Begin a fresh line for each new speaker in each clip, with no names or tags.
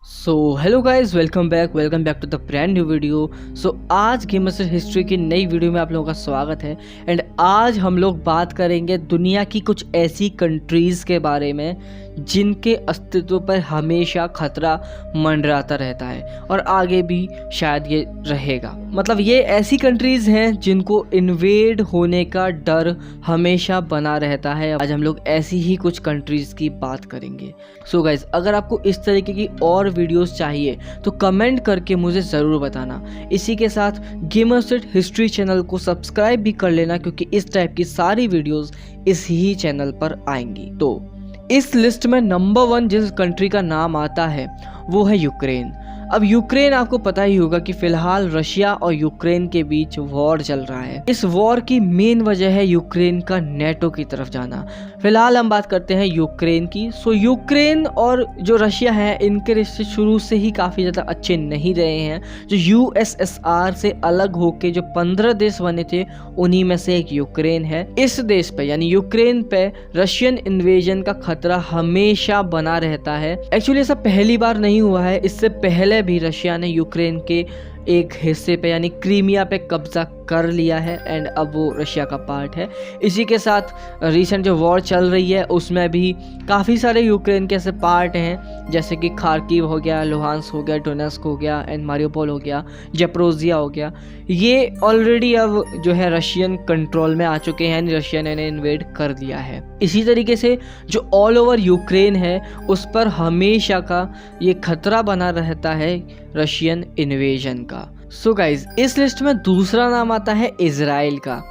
So hello guys, welcome back to the brand new video. आज gamers history की नई video में आप लोगों का स्वागत है। एंड आज हम लोग बात करेंगे दुनिया की कुछ ऐसी कंट्रीज़ के बारे में जिनके अस्तित्व पर हमेशा खतरा मंडराता रहता है और आगे भी शायद ये रहेगा। मतलब ये ऐसी कंट्रीज़ हैं जिनको इन्वेड होने का डर हमेशा बना रहता है। आज हम लोग ऐसी ही कुछ कंट्रीज़ की बात करेंगे। सो गाइज, अगर आपको इस तरीके की और वीडियोस चाहिए तो कमेंट करके मुझे ज़रूर बताना। इसी के साथ गेमरसेट हिस्ट्री चैनल को सब्सक्राइब भी कर लेना, क्योंकि इस टाइप की सारी वीडियोस इस ही चैनल पर आएंगी। तो इस लिस्ट में नंबर 1 जिस कंट्री का नाम आता है वो है यूक्रेन। अब यूक्रेन आपको पता ही होगा कि फिलहाल रशिया और यूक्रेन के बीच वॉर चल रहा है। इस वॉर की मेन वजह है यूक्रेन का नेटो की तरफ जाना। फिलहाल हम बात करते हैं यूक्रेन की। यूक्रेन और जो रशिया है इनके रिश्ते शुरू से ही काफ़ी ज़्यादा अच्छे नहीं रहे हैं। जो यूएसएसआर से अलग होके जो 15 देश बने थे उन्हीं में से एक यूक्रेन है। इस देश पे यानी यूक्रेन पे रशियन इन्वेजन का खतरा हमेशा बना रहता है। एक्चुअली ऐसा पहली बार नहीं हुआ है, इससे पहले भी रशिया ने यूक्रेन के एक हिस्से पे यानी क्रीमिया पे कब्जा कर लिया है एंड अब वो रशिया का पार्ट है। इसी के साथ रिसेंट जो वॉर चल रही है उसमें भी काफ़ी सारे यूक्रेन के ऐसे पार्ट हैं, जैसे कि खार्किव हो गया, लुहांस्क हो गया, डोनेस्क हो गया एंड मारियोपोल हो गया, ज़ेपोरिज़िया हो गया। ये ऑलरेडी अब जो है रशियन कंट्रोल में आ चुके हैं, यानी रशिया ने इन्वेड कर दिया है। इसी तरीके से जो ऑल ओवर यूक्रेन है उस पर हमेशा का ये खतरा बना रहता है रशियन इन्वेजन का। सो गाइज, इस लिस्ट में दूसरा नाम आता है इजराइल का।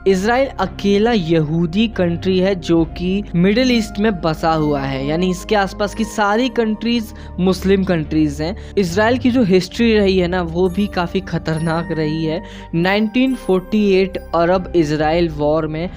इजराइल अकेला यहूदी कंट्री है जो कि मिडिल ईस्ट में बसा हुआ है, यानी इसके आसपास की सारी कंट्रीज मुस्लिम कंट्रीज हैं। इजराइल की जो हिस्ट्री रही है ना वो भी काफ़ी खतरनाक रही है। 1948 अरब इजराइल वॉर में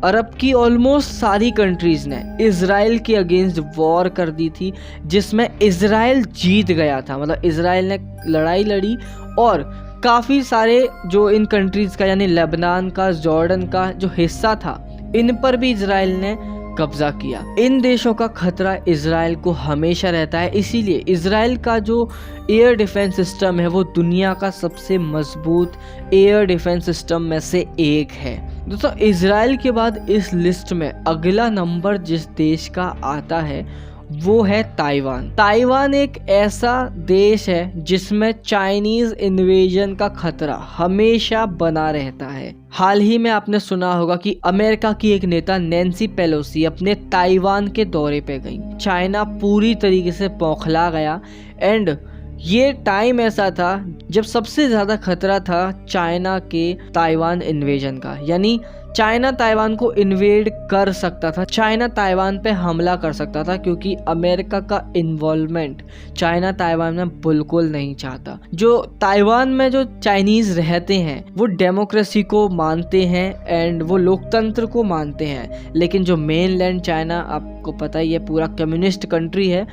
अरब की ऑलमोस्ट सारी कंट्रीज़ ने इजराइल के अगेंस्ट वॉर कर दी थी, जिसमें इजराइल जीत गया था। मतलब इजराइल ने लड़ाई लड़ी और काफ़ी सारे जो इन कंट्रीज़ का यानी लेबनान का, जॉर्डन का जो हिस्सा था इन पर भी इजराइल ने कब्जा किया। इन देशों का खतरा इजराइल को हमेशा रहता है, इसीलिए इजराइल का जो एयर डिफेंस सिस्टम है वो दुनिया का सबसे मजबूत एयर डिफेंस सिस्टम में से एक है। दोस्तों, इजराइल के बाद इस लिस्ट में अगला नंबर जिस देश का आता है वो है ताइवान। ताइवान एक ऐसा देश है जिसमें चाइनीज इन्वेजन का खतरा हमेशा बना रहता है। हाल ही में आपने सुना होगा कि अमेरिका की एक नेता नैन्सी पेलोसी अपने ताइवान के दौरे पे गई। चाइना पूरी तरीके से बौखला गया एंड ये टाइम ऐसा था जब सबसे ज़्यादा खतरा था चाइना के ताइवान इन्वेजन का, यानी चाइना ताइवान को इन्वेड कर सकता था, चाइना ताइवान पे हमला कर सकता था, क्योंकि अमेरिका का इन्वॉल्वमेंट चाइना ताइवान में बिल्कुल नहीं चाहता। जो ताइवान में जो चाइनीज़ रहते हैं वो डेमोक्रेसी को मानते हैं एंड वो लोकतंत्र को मानते हैं, लेकिन जो मेनलैंड चाइना आपको पता ही है पूरा कम्युनिस्ट कंट्री है।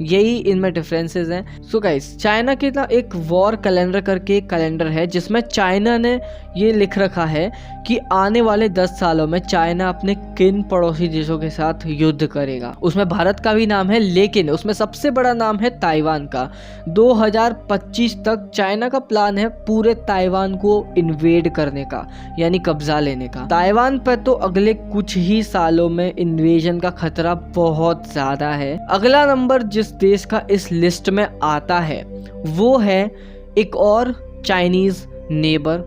यही इनमें डिफरेंसेस हैं। सो गाइस, चाइना के ना एक वॉर कैलेंडर करके एक कैलेंडर है जिसमें चाइना ने ये लिख रखा है कि आने वाले 10 सालों में चाइना अपने किन पड़ोसी देशों के साथ युद्ध करेगा। उसमें भारत का भी नाम है, लेकिन उसमें सबसे बड़ा नाम है ताइवान का। 2025 तक चाइना का प्लान है पूरे ताइवान को इन्वेड करने का, यानी कब्जा लेने का। ताइवान पर तो अगले कुछ ही सालों में इन्वेजन का खतरा बहुत ज्यादा है। अगला नंबर जिस देश का इस लिस्ट में आता है वो है एक और चाइनीज नेबर,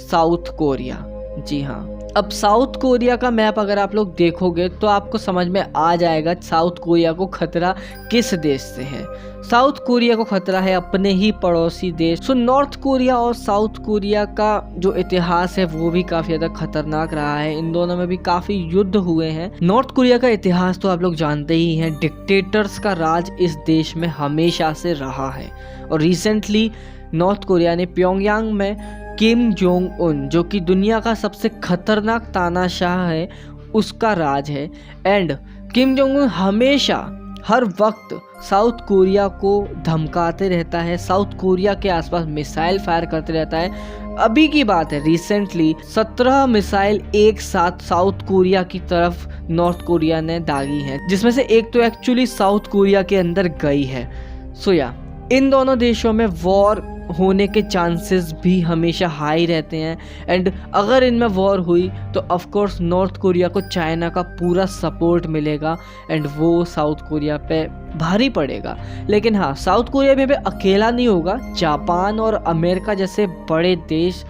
साउथ कोरिया। जी हाँ, अब साउथ कोरिया का मैप अगर आप लोग देखोगे तो आपको समझ में आ जाएगा साउथ कोरिया को खतरा किस देश से है। साउथ कोरिया को खतरा है अपने ही पड़ोसी देश। नॉर्थ कोरिया और साउथ कोरिया का जो इतिहास है वो भी काफी ज्यादा खतरनाक रहा है। इन दोनों में भी काफी युद्ध हुए हैं। नॉर्थ कोरिया का इतिहास तो आप लोग जानते ही हैं, डिक्टेटर्स का राज इस देश में हमेशा से रहा है और रिसेंटली नॉर्थ कोरिया ने प्योंगयांग में किम जोंग उन, जो कि दुनिया का सबसे खतरनाक तानाशाह है, उसका राज है। एंड किम जोंग उन हमेशा हर वक्त साउथ कोरिया को धमकाते रहता है, साउथ कोरिया के आसपास मिसाइल फायर करते रहता है। अभी की बात है, रिसेंटली 17 मिसाइल एक साथ साउथ कोरिया की तरफ नॉर्थ कोरिया ने दागी हैं, जिसमें से एक तो एक्चुअली साउथ कोरिया के अंदर गई है। सो या इन दोनों देशों में वॉर होने के चांसेस भी हमेशा हाई रहते हैं। एंड अगर इनमें वॉर हुई तो ऑफ कोर्स नॉर्थ कोरिया को चाइना का पूरा सपोर्ट मिलेगा एंड वो साउथ कोरिया पे भारी पड़ेगा। लेकिन हाँ, साउथ कोरिया में भी अकेला नहीं होगा, जापान और अमेरिका जैसे बड़े देश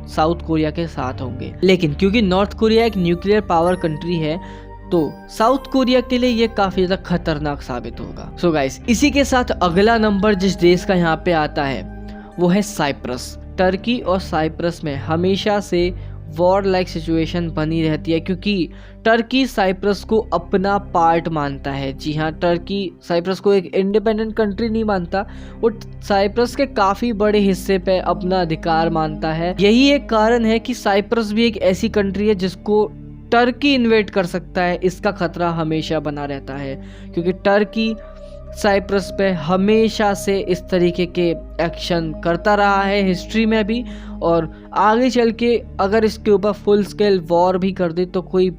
साउथ कोरिया के साथ होंगे। लेकिन क्योंकि नॉर्थ कोरिया एक न्यूक्लियर पावर कंट्री है तो साउथ कोरिया के लिए ये काफी ज्यादा खतरनाक साबित होगा। सो गाइस, इसी के साथ अगला नंबर जिस देश का यहाँ पे आता है वो है साइप्रस। टर्की और साइप्रस में हमेशा से वॉर लाइक सिचुएशन बनी रहती है क्योंकि टर्की साइप्रस को अपना पार्ट मानता है। जी हाँ, टर्की साइप्रस को एक इंडिपेंडेंट कंट्री नहीं मानता, वो साइप्रस के काफ़ी बड़े हिस्से पे अपना अधिकार मानता है। यही एक कारण है कि साइप्रस भी एक ऐसी कंट्री है जिसको टर्की इन्वेड कर सकता है, इसका खतरा हमेशा बना रहता है क्योंकि टर्की साइप्रस पे हमेशा से इस तरीके के एक्शन करता रहा है हिस्ट्री में भी, और आगे चल के अगर इसके ऊपर फुल स्केल वॉर भी कर दे तो कोई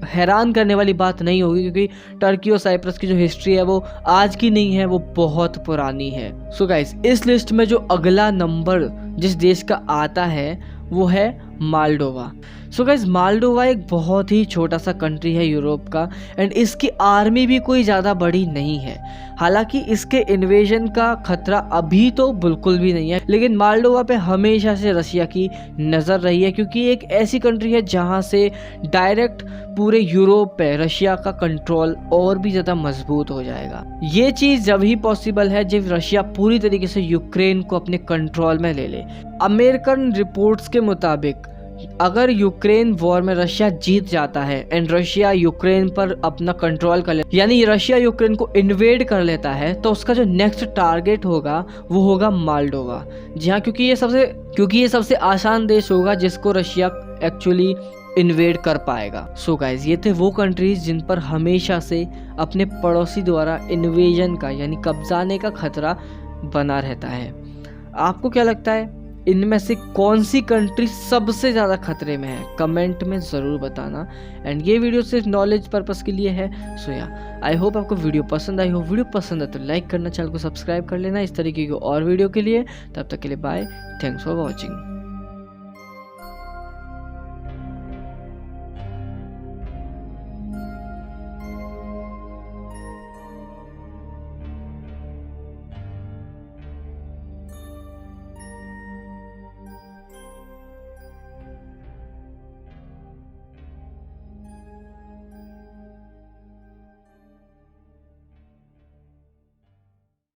हैरान करने वाली बात नहीं होगी क्योंकि टर्की और साइप्रस की जो हिस्ट्री है वो आज की नहीं है, वो बहुत पुरानी है। सो गाइस, इस लिस्ट में जो अगला नंबर जिस देश का आता है वो है मालडोवा। सो गाइस, मालडोवा एक बहुत ही छोटा सा कंट्री है यूरोप का एंड इसकी आर्मी भी कोई ज़्यादा बड़ी नहीं है। हालांकि इसके इन्वेजन का खतरा अभी तो बिल्कुल भी नहीं है, लेकिन मालडोवा पे हमेशा से रशिया की नज़र रही है क्योंकि एक ऐसी कंट्री है जहां से डायरेक्ट पूरे यूरोप पे रशिया का कंट्रोल और भी ज़्यादा मजबूत हो जाएगा। ये चीज़ जब ही पॉसिबल है जब रशिया पूरी तरीके से यूक्रेन को अपने कंट्रोल में ले ले। अमेरिकन रिपोर्ट्स के मुताबिक अगर यूक्रेन वॉर में रशिया जीत जाता है एंड रशिया यूक्रेन पर अपना कंट्रोल कर ले, यानी रशिया यूक्रेन को इन्वेड कर लेता है, तो उसका जो नेक्स्ट टारगेट होगा वो होगा मालडोवा। जी हाँ, क्योंकि ये सबसे आसान देश होगा जिसको रशिया एक्चुअली इन्वेड कर पाएगा। सो गाइज, ये थे वो कंट्रीज जिन पर हमेशा से अपने पड़ोसी द्वारा इन्वेजन का यानी कब्जाने का खतरा बना रहता है। आपको क्या लगता है इनमें से कौन सी कंट्री सबसे ज़्यादा खतरे में है? कमेंट में ज़रूर बताना। एंड ये वीडियो सिर्फ नॉलेज पर्पस के लिए है। सो या आई होप आपको वीडियो पसंद आई हो। वीडियो पसंद है तो लाइक करना, चैनल को सब्सक्राइब कर लेना इस तरीके की और वीडियो के लिए। तब तक के लिए बाय, थैंक्स फॉर वॉचिंग।